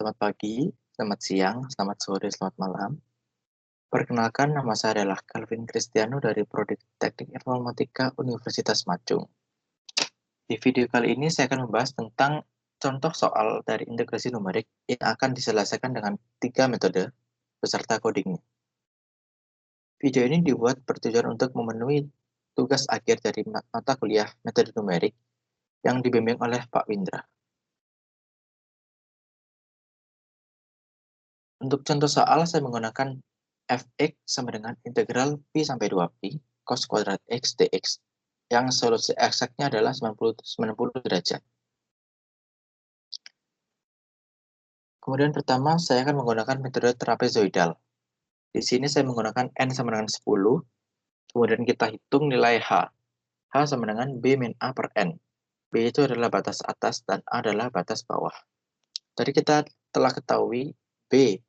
Selamat pagi, selamat siang, selamat sore, selamat malam. Perkenalkan, nama saya adalah Calvin Cristiano dari Prodi Teknik Informatika Universitas Madung. Di video kali ini saya akan membahas tentang contoh soal dari integrasi numerik yang akan diselesaikan dengan 3 metode beserta codingnya. Video ini dibuat bertujuan untuk memenuhi tugas akhir dari mata kuliah metode numerik yang dibimbing oleh Pak Windra. Untuk contoh soal, saya menggunakan fx sama dengan integral pi sampai 2pi cos kuadrat x dx, yang solusi eksaknya adalah 90 derajat. Kemudian pertama, saya akan menggunakan metode trapezoidal. Di sini saya menggunakan n sama dengan 10, kemudian kita hitung nilai h. H sama dengan b min a per n. B itu adalah batas atas dan A adalah batas bawah. Tadi kita telah ketahui B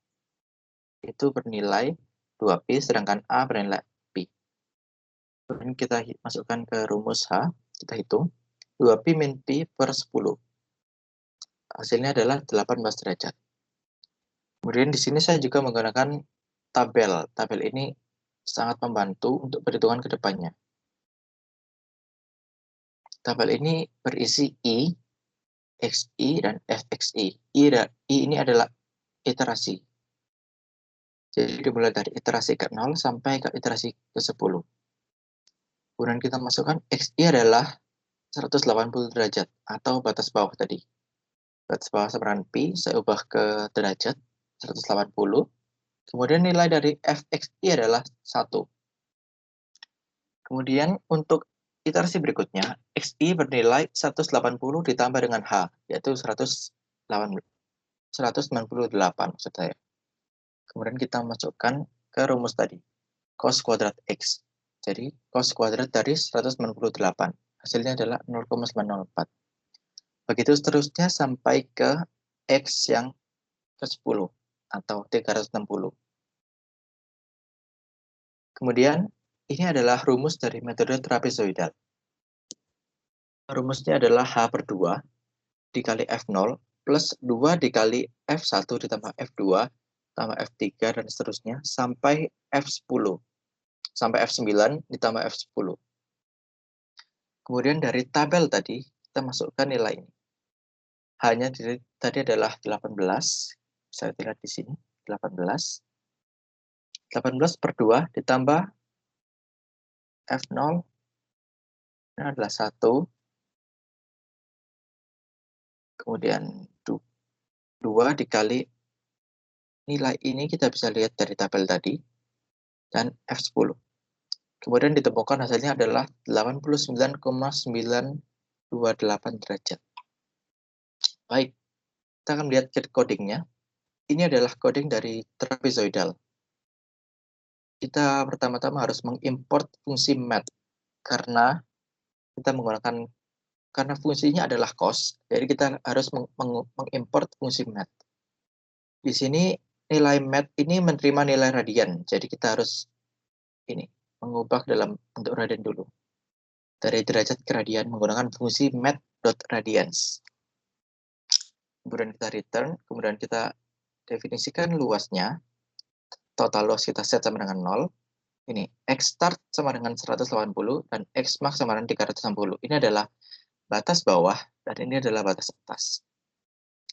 itu bernilai 2pi, sedangkan A bernilai pi. Kemudian kita masukkan ke rumus H, kita hitung 2pi min pi per 10. Hasilnya adalah 18 derajat. Kemudian di sini saya juga menggunakan tabel. Tabel ini sangat membantu untuk perhitungan ke depannya. Tabel ini berisi I, XI, dan FXI. I ini adalah iterasi. Jadi dimulai dari iterasi ke-0 sampai ke iterasi ke-10. Kemudian kita masukkan XI adalah 180 derajat atau batas bawah tadi. Batas bawah sama dengan pi, saya ubah ke derajat 180. Kemudian nilai dari fxi adalah 1. Kemudian untuk iterasi berikutnya, xi bernilai 180 ditambah dengan h, yaitu 198 maksud saya. Kemudian kita masukkan ke rumus tadi, cos kuadrat x. Jadi cos kuadrat dari 198, hasilnya adalah 0,904. Begitu seterusnya sampai ke x yang ke-10 atau 360. Kemudian ini adalah rumus dari metode trapezoidal. Rumusnya adalah H per 2 dikali F0 plus 2 dikali F1 ditambah F2 tambah F3 dan seterusnya sampai F10. Sampai F9 ditambah F10. Kemudian dari tabel tadi, kita masukkan nilai ini. Hanya tadi adalah 18. Saya lihat di sini, 18. 18 per 2 ditambah F0 ini adalah 1. Kemudian 2 dikali nilai ini kita bisa lihat dari tabel tadi, dan F10. Kemudian ditemukan hasilnya adalah 89,928 derajat. Baik, kita akan melihat codingnya. Ini adalah coding dari trapezoidal. Kita pertama-tama harus mengimport fungsi math, karena kita menggunakan, karena fungsinya adalah cos, jadi kita harus mengimport fungsi math. Di sini nilai math ini menerima nilai radian, jadi kita harus ini mengubah dalam bentuk radian dulu. Dari derajat ke radian menggunakan fungsi math.radians. Kemudian kita return, kemudian kita definisikan luasnya. Total luas kita set sama dengan 0. Ini x start sama dengan 180 dan x max sama dengan 360. Ini adalah batas bawah dan ini adalah batas atas.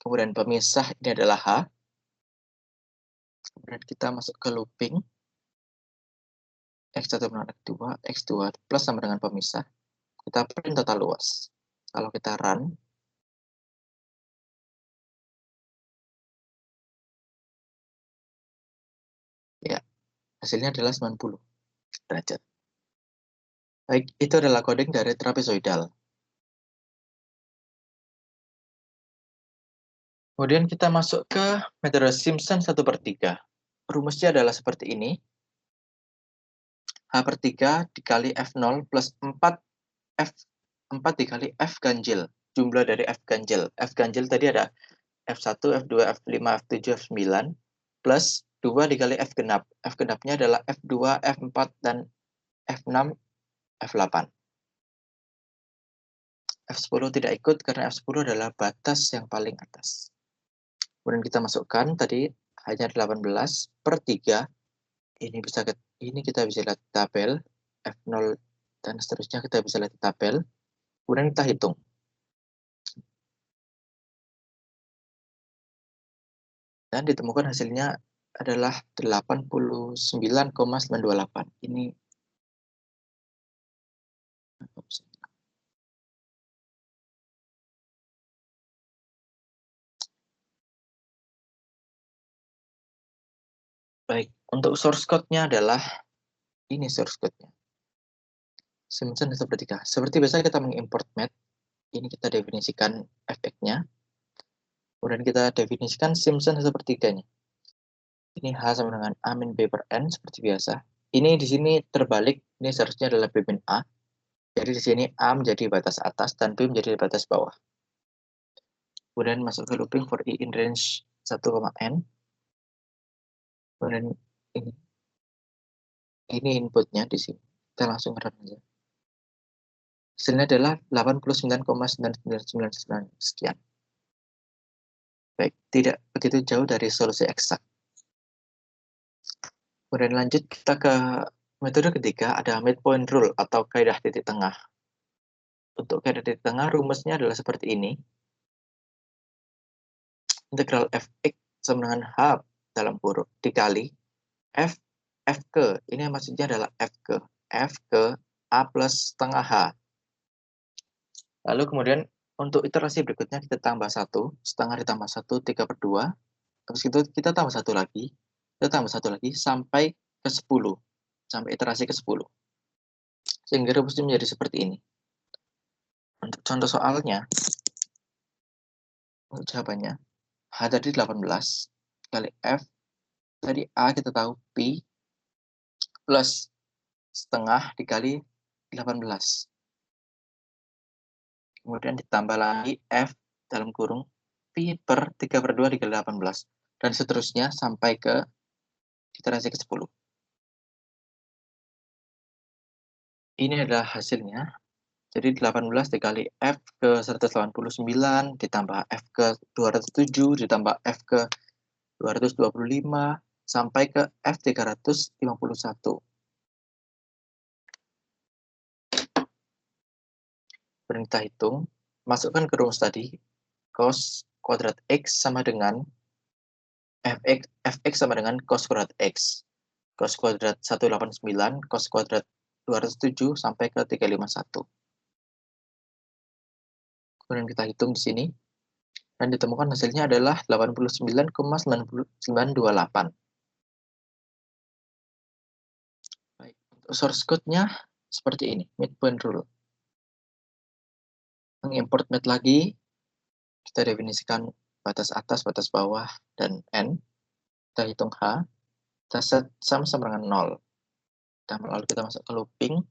Kemudian pemisah ini adalah h. Kemudian kita masuk ke looping. X1 menolak 2, X2 plus sama dengan pemisah. Kita print total luas. Kalau kita run, ya, hasilnya adalah 90 derajat. Baik, itu adalah coding dari trapezoidal. Kemudian kita masuk ke metode Simpson 1/3. Rumusnya adalah seperti ini. H per 3 dikali F0 plus 4 dikali F ganjil. Jumlah dari F ganjil. F ganjil tadi ada F1, F2, F5, F7, F9. Plus 2 dikali F genap. F genapnya adalah F2, F4, dan F6, F8. F10 tidak ikut karena F10 adalah batas yang paling atas. Kemudian kita masukkan tadi hanya 18/3. Ini kita bisa lihat di tabel, F0 dan seterusnya kita bisa lihat di tabel. Kemudian kita hitung. Dan ditemukan hasilnya adalah 89,928. Ini baik. Untuk source code-nya adalah ini source code-nya. Simpson 1/3. Seperti biasa kita mengimport math. Ini kita definisikan efeknya. Kemudian kita definisikan Simpson 1/3-nya. Ini H sama dengan A min B per N seperti biasa. Ini di sini terbalik, ini seharusnya adalah B min A. Jadi di sini A menjadi batas atas dan B menjadi batas bawah. Kemudian masuk ke looping for I in range 1,N. Kemudian ini inputnya di sini. Kita langsung run aja. Hasilnya adalah 89,9999 sekian. Baik, tidak begitu jauh dari solusi eksak. Kemudian lanjut kita ke metode ketiga, ada midpoint rule atau kaidah titik tengah. Untuk kaidah titik tengah, rumusnya adalah seperti ini. Integral fx sama dengan h dalam kurung dikali f ke. Ini maksudnya adalah f ke a plus setengah h. Lalu kemudian untuk iterasi berikutnya kita tambah 1, setengah ditambah 1, 3/2. Habis itu kita tambah 1 lagi, sampai ke 10. Sampai iterasi ke 10. Sehingga rumusnya menjadi seperti ini. Untuk contoh soalnya, untuk jawabannya, H tadi 18, kali F, tadi A kita tahu Pi, plus setengah dikali 18. Kemudian ditambah lagi F dalam kurung Pi per 3/2 dikali 18. Dan seterusnya sampai ke iterasi ke 10. Ini adalah hasilnya. Jadi 18 dikali F ke 189 ditambah F ke 207 ditambah F ke 225 sampai ke F 351. Kemudian kita hitung, masukkan ke rumus tadi, cos kuadrat X sama dengan fx sama dengan cos kuadrat X. Cos kuadrat 189, cos kuadrat 207 sampai ke 351. Kemudian kita hitung di sini, dan ditemukan hasilnya adalah 89,9928. Baik, untuk source code-nya seperti ini, midpoint rule. Mengimport math lagi, kita definisikan batas atas, batas bawah, dan N. Kita hitung H, kita set sum sama dengan 0. Dan lalu kita masuk ke looping.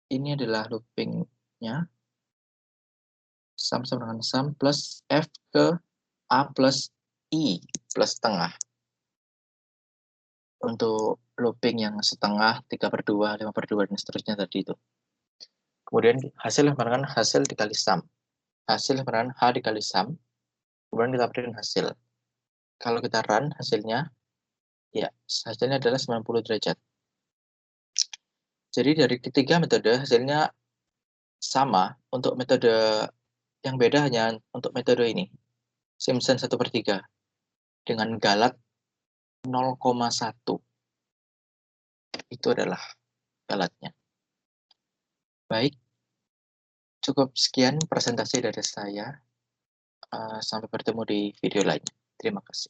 Ini adalah loopingnya. Sum sama dengan sum plus F ke A plus I plus setengah. Untuk looping yang setengah, 3/2, 5/2, dan seterusnya tadi itu. Kemudian hasil sama dengan hasil dikali sum. Hasil sama dengan H dikali sum. Kemudian kita berikan hasil. Kalau kita run hasilnya, ya hasilnya adalah 90 derajat. Jadi dari ketiga metode hasilnya sama. Untuk metode yang beda hanya untuk metode ini, Simpson 1/3 dengan galat 0,1. Itu adalah galatnya. Baik, cukup sekian presentasi dari saya. Sampai bertemu di video lainnya. Terima kasih.